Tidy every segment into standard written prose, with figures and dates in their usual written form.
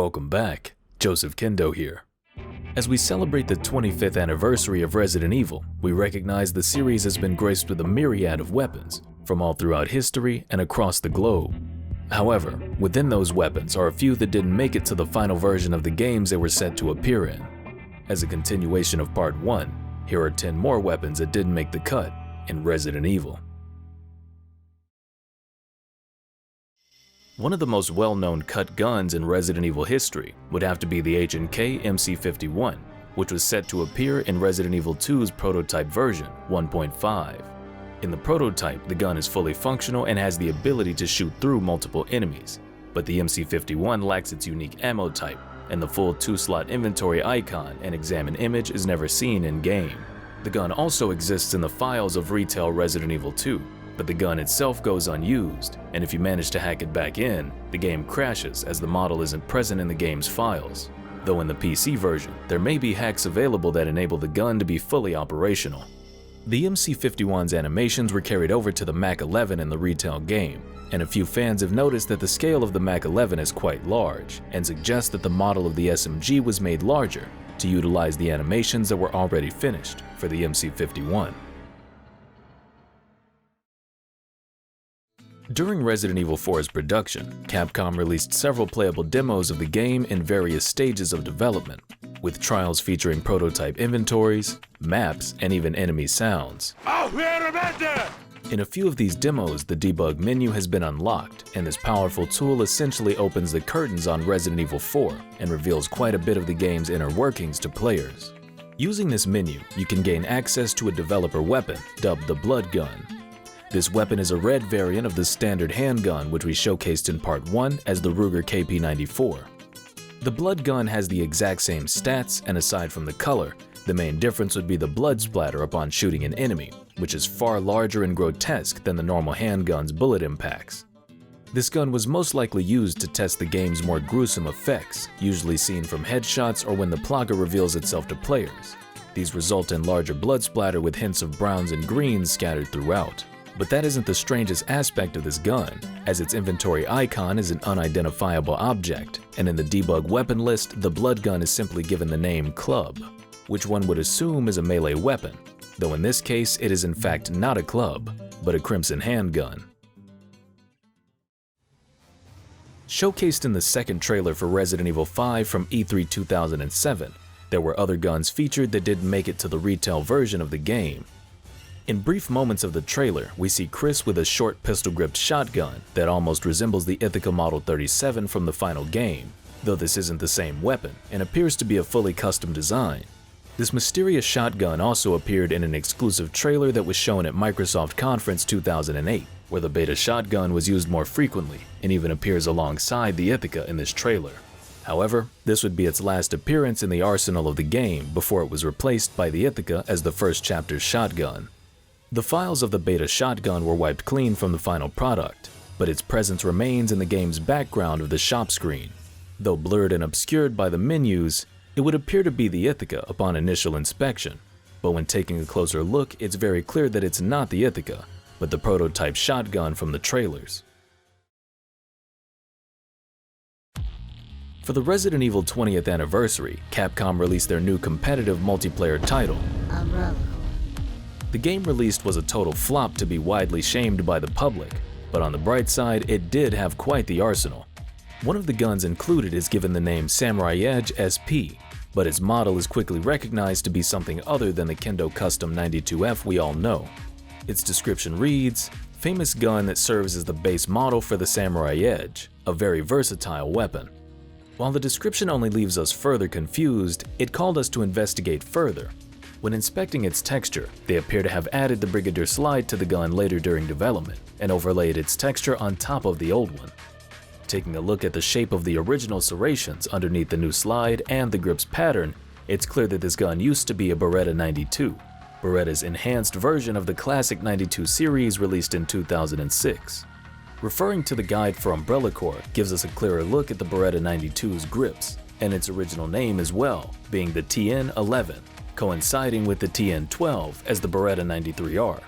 Welcome back, Joseph Kendo here. As we celebrate the 25th anniversary of Resident Evil, we recognize the series has been graced with a myriad of weapons from all throughout history and across the globe. However, within those weapons are a few that didn't make it to the final version of the games they were set to appear in. As a continuation of Part 1, here are 10 more weapons that didn't make the cut in Resident Evil. One of the most well-known cut guns in Resident Evil history would have to be the H&K MC51, which was set to appear in Resident Evil 2's prototype version 1.5. In the prototype, the gun is fully functional and has the ability to shoot through multiple enemies, but the MC51 lacks its unique ammo type, and the full 2-slot inventory icon and examine image is never seen in-game. The gun also exists in the files of retail Resident Evil 2, but the gun itself goes unused, and if you manage to hack it back in, the game crashes as the model isn't present in the game's files. Though in the PC version, there may be hacks available that enable the gun to be fully operational. The MC51's animations were carried over to the Mac 11 in the retail game, and a few fans have noticed that the scale of the Mac 11 is quite large, and suggest that the model of the SMG was made larger to utilize the animations that were already finished for the MC51. During Resident Evil 4's production, Capcom released several playable demos of the game in various stages of development, with trials featuring prototype inventories, maps, and even enemy sounds. In a few of these demos, the debug menu has been unlocked, and this powerful tool essentially opens the curtains on Resident Evil 4 and reveals quite a bit of the game's inner workings to players. Using this menu, you can gain access to a developer weapon dubbed the Blood Gun. This weapon is a red variant of the standard handgun which we showcased in Part 1 as the Ruger KP94. The Blood Gun has the exact same stats, and aside from the color, the main difference would be the blood splatter upon shooting an enemy, which is far larger and grotesque than the normal handgun's bullet impacts. This gun was most likely used to test the game's more gruesome effects, usually seen from headshots or when the plaga reveals itself to players. These result in larger blood splatter with hints of browns and greens scattered throughout. But that isn't the strangest aspect of this gun, as its inventory icon is an unidentifiable object, and in the debug weapon list, the Blood Gun is simply given the name Club, which one would assume is a melee weapon, though in this case it is in fact not a club, but a crimson handgun. Showcased in the second trailer for Resident Evil 5 from E3 2007, there were other guns featured that didn't make it to the retail version of the game. In brief moments of the trailer, we see Chris with a short pistol-gripped shotgun that almost resembles the Ithaca Model 37 from the final game, though this isn't the same weapon and appears to be a fully custom design. This mysterious shotgun also appeared in an exclusive trailer that was shown at Microsoft Conference 2008, where the beta shotgun was used more frequently and even appears alongside the Ithaca in this trailer. However, this would be its last appearance in the arsenal of the game before it was replaced by the Ithaca as the first chapter's shotgun. The files of the beta shotgun were wiped clean from the final product, but its presence remains in the game's background of the shop screen. Though blurred and obscured by the menus, it would appear to be the Ithaca upon initial inspection, but when taking a closer look, it's very clear that it's not the Ithaca, but the prototype shotgun from the trailers. For the Resident Evil 20th anniversary, Capcom released their new competitive multiplayer title. The game released was a total flop to be widely shamed by the public, but on the bright side, it did have quite the arsenal. One of the guns included is given the name Samurai Edge SP, but its model is quickly recognized to be something other than the Kendo Custom 92F we all know. Its description reads, "Famous gun that serves as the base model for the Samurai Edge, a very versatile weapon." While the description only leaves us further confused, it called us to investigate further. When inspecting its texture, they appear to have added the Brigadier slide to the gun later during development and overlaid its texture on top of the old one. Taking a look at the shape of the original serrations underneath the new slide and the grip's pattern, it's clear that this gun used to be a Beretta 92, Beretta's enhanced version of the classic 92 series released in 2006. Referring to the guide for Umbrella Corps gives us a clearer look at the Beretta 92's grips, and its original name as well, being the TN11. Coinciding with the TN12 as the Beretta 93R.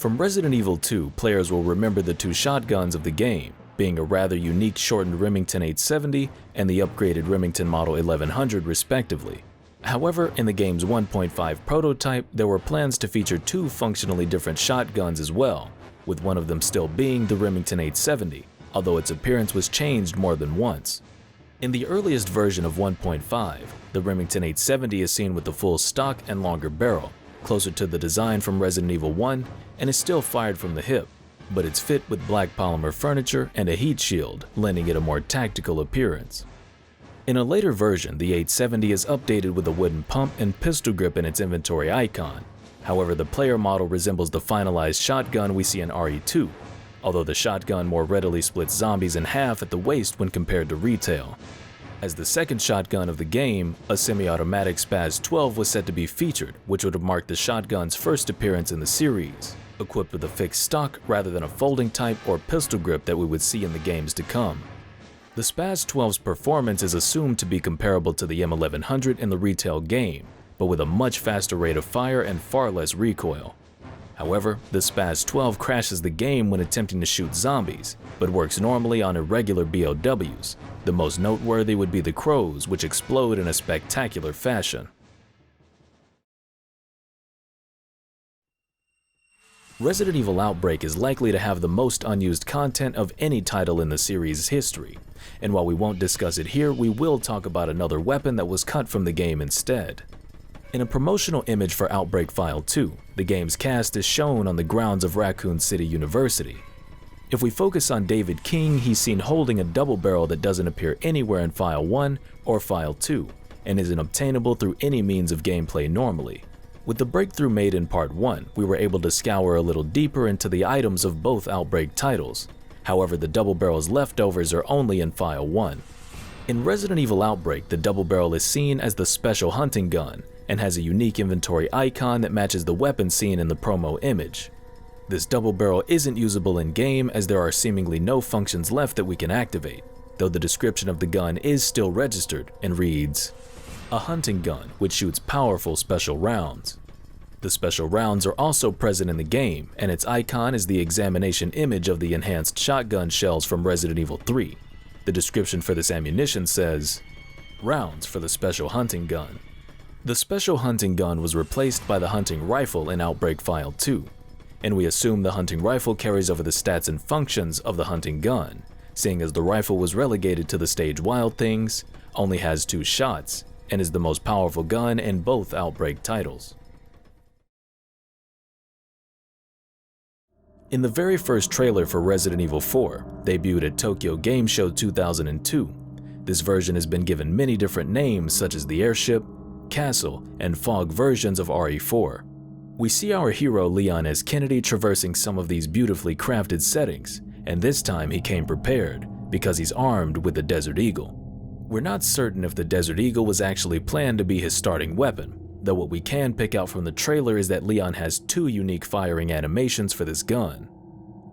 From Resident Evil 2, players will remember the two shotguns of the game, being a rather unique shortened Remington 870 and the upgraded Remington Model 1100 respectively. However, in the game's 1.5 prototype, there were plans to feature two functionally different shotguns as well, with one of them still being the Remington 870, although its appearance was changed more than once. In the earliest version of 1.5, the Remington 870 is seen with the full stock and longer barrel, closer to the design from Resident Evil 1, and is still fired from the hip, but it's fit with black polymer furniture and a heat shield, lending it a more tactical appearance. In a later version, the 870 is updated with a wooden pump and pistol grip in its inventory icon. However, the player model resembles the finalized shotgun we see in RE2, although the shotgun more readily splits zombies in half at the waist when compared to retail. As the second shotgun of the game, a semi-automatic Spaz 12 was set to be featured, which would have marked the shotgun's first appearance in the series, equipped with a fixed stock rather than a folding type or pistol grip that we would see in the games to come. The Spaz 12's performance is assumed to be comparable to the M1100 in the retail game, but with a much faster rate of fire and far less recoil. However, the Spaz 12 crashes the game when attempting to shoot zombies, but works normally on irregular BOWs. The most noteworthy would be the crows, which explode in a spectacular fashion. Resident Evil Outbreak is likely to have the most unused content of any title in the series' history, and while we won't discuss it here, we will talk about another weapon that was cut from the game instead. In a promotional image for Outbreak File 2, the game's cast is shown on the grounds of Raccoon City University. If we focus on David King, he's seen holding a double barrel that doesn't appear anywhere in File 1 or File 2, and isn't obtainable through any means of gameplay normally. With the breakthrough made in Part 1, we were able to scour a little deeper into the items of both Outbreak titles. However, the double barrel's leftovers are only in File 1. In Resident Evil Outbreak, the double barrel is seen as the special hunting gun, and has a unique inventory icon that matches the weapon seen in the promo image. This double barrel isn't usable in-game as there are seemingly no functions left that we can activate, though the description of the gun is still registered and reads, "A hunting gun which shoots powerful special rounds." The special rounds are also present in the game, and its icon is the examination image of the enhanced shotgun shells from Resident Evil 3. The description for this ammunition says, "Rounds for the special hunting gun." The special hunting gun was replaced by the hunting rifle in Outbreak File 2, and we assume the hunting rifle carries over the stats and functions of the hunting gun, seeing as the rifle was relegated to the stage Wild Things, only has 2 shots, and is the most powerful gun in both Outbreak titles. In the very first trailer for Resident Evil 4, debuted at Tokyo Game Show 2002, this version has been given many different names such as the airship, castle, and fog versions of RE4. We see our hero Leon as Kennedy traversing some of these beautifully crafted settings, and this time he came prepared, because he's armed with the Desert Eagle. We're not certain if the Desert Eagle was actually planned to be his starting weapon, though what we can pick out from the trailer is that Leon has 2 unique firing animations for this gun.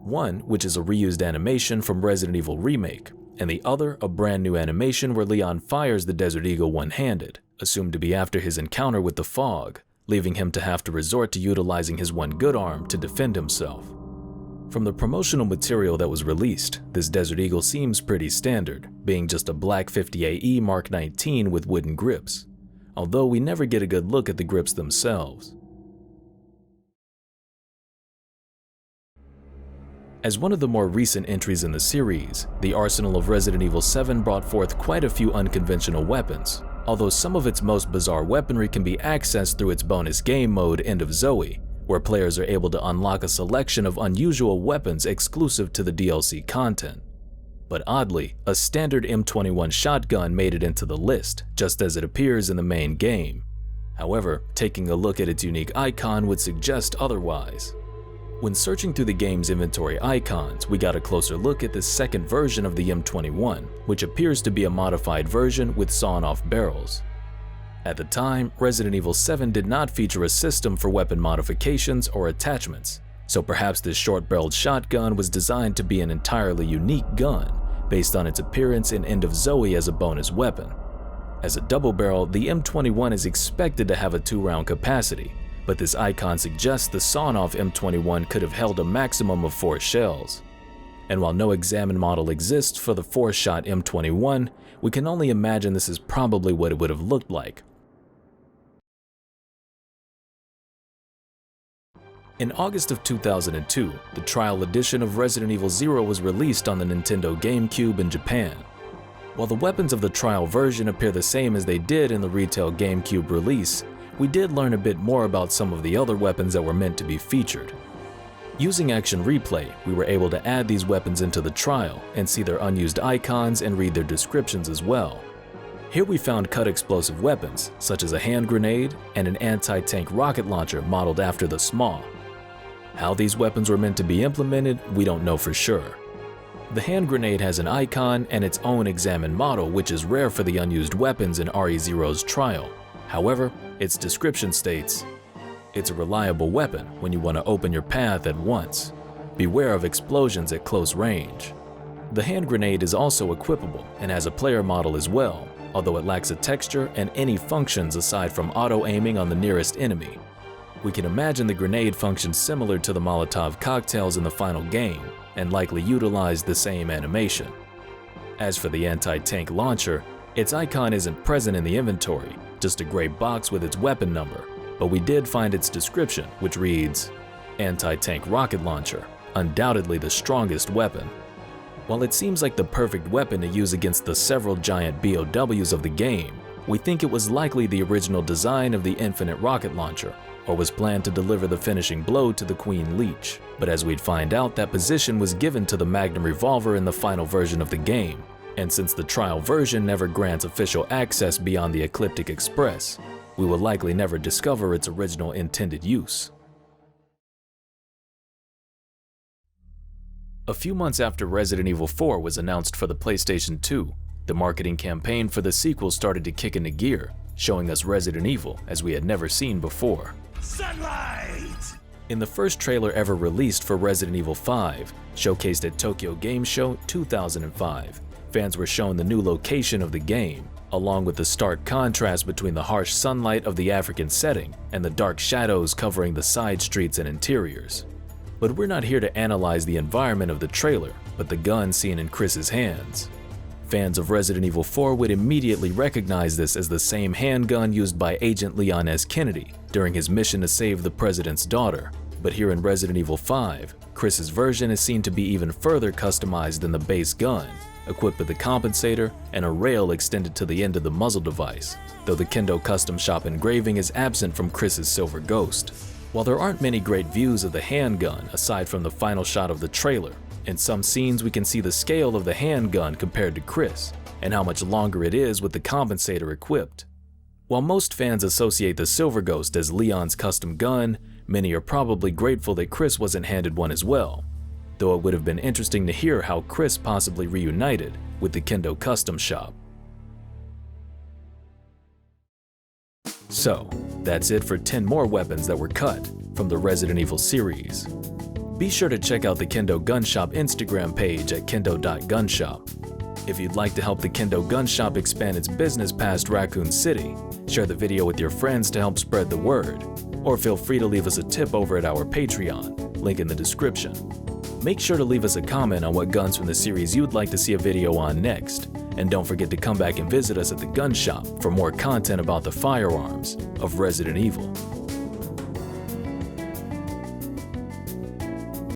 One, which is a reused animation from Resident Evil Remake, and the other a brand new animation where Leon fires the Desert Eagle one-handed, assumed to be after his encounter with the fog, leaving him to have to resort to utilizing his one good arm to defend himself. From the promotional material that was released, this Desert Eagle seems pretty standard, being just a black 50AE Mark 19 with wooden grips, although we never get a good look at the grips themselves. As one of the more recent entries in the series, the arsenal of Resident Evil 7 brought forth quite a few unconventional weapons, although some of its most bizarre weaponry can be accessed through its bonus game mode End of Zoe, where players are able to unlock a selection of unusual weapons exclusive to the DLC content. But oddly, a standard M21 shotgun made it into the list, just as it appears in the main game. However, taking a look at its unique icon would suggest otherwise. When searching through the game's inventory icons, we got a closer look at the second version of the M21, which appears to be a modified version with sawn-off barrels. At the time, Resident Evil 7 did not feature a system for weapon modifications or attachments, so perhaps this short-barreled shotgun was designed to be an entirely unique gun, based on its appearance in End of Zoe as a bonus weapon. As a double barrel, the M21 is expected to have a 2-round capacity, but this icon suggests the sawn-off M21 could have held a maximum of 4 shells. And while no examined model exists for the 4-shot M21, we can only imagine this is probably what it would have looked like. In August of 2002, the trial edition of Resident Evil 0 was released on the Nintendo GameCube in Japan. While the weapons of the trial version appear the same as they did in the retail GameCube release, we did learn a bit more about some of the other weapons that were meant to be featured. Using Action Replay, we were able to add these weapons into the trial and see their unused icons and read their descriptions as well. Here we found cut explosive weapons, such as a hand grenade and an anti-tank rocket launcher modeled after the SMAW. How these weapons were meant to be implemented, we don't know for sure. The hand grenade has an icon and its own examined model, which is rare for the unused weapons in RE0's trial. However, its description states, "It's a reliable weapon when you want to open your path at once. Beware of explosions at close range." The hand grenade is also equipable and has a player model as well, although it lacks a texture and any functions aside from auto-aiming on the nearest enemy. We can imagine the grenade functions similar to the Molotov cocktails in the final game, and likely utilize the same animation. As for the anti-tank launcher, its icon isn't present in the inventory, just a gray box with its weapon number, but we did find its description, which reads, "Anti-tank rocket launcher, undoubtedly the strongest weapon." While it seems like the perfect weapon to use against the several giant BOWs of the game, we think it was likely the original design of the Infinite rocket launcher, or was planned to deliver the finishing blow to the Queen Leech. But as we'd find out, that position was given to the Magnum revolver in the final version of the game, and since the trial version never grants official access beyond the Ecliptic Express, we will likely never discover its original intended use. A few months after Resident Evil 4 was announced for the PlayStation 2, the marketing campaign for the sequel started to kick into gear, showing us Resident Evil as we had never seen before. Sunlight! In the first trailer ever released for Resident Evil 5, showcased at Tokyo Game Show 2005, fans were shown the new location of the game, along with the stark contrast between the harsh sunlight of the African setting and the dark shadows covering the side streets and interiors. But we're not here to analyze the environment of the trailer, but the gun seen in Chris's hands. Fans of Resident Evil 4 would immediately recognize this as the same handgun used by Agent Leon S. Kennedy during his mission to save the president's daughter. But here in Resident Evil 5, Chris's version is seen to be even further customized than the base gun, equipped with a compensator and a rail extended to the end of the muzzle device, though the KendoGunShop engraving is absent from Chris's Silver Ghost. While there aren't many great views of the handgun aside from the final shot of the trailer, in some scenes we can see the scale of the handgun compared to Chris, and how much longer it is with the compensator equipped. While most fans associate the Silver Ghost as Leon's custom gun, many are probably grateful that Chris wasn't handed one as well, though it would have been interesting to hear how Chris possibly reunited with the KendoGunShop. So, that's it for 10 more weapons that were cut from the Resident Evil series. Be sure to check out the KendoGunShop Instagram page at kendo.gunshop. If you'd like to help the KendoGunShop expand its business past Raccoon City, share the video with your friends to help spread the word, or feel free to leave us a tip over at our Patreon, link in the description. Make sure to leave us a comment on what guns from the series you'd like to see a video on next, and don't forget to come back and visit us at the Gun Shop for more content about the firearms of Resident Evil.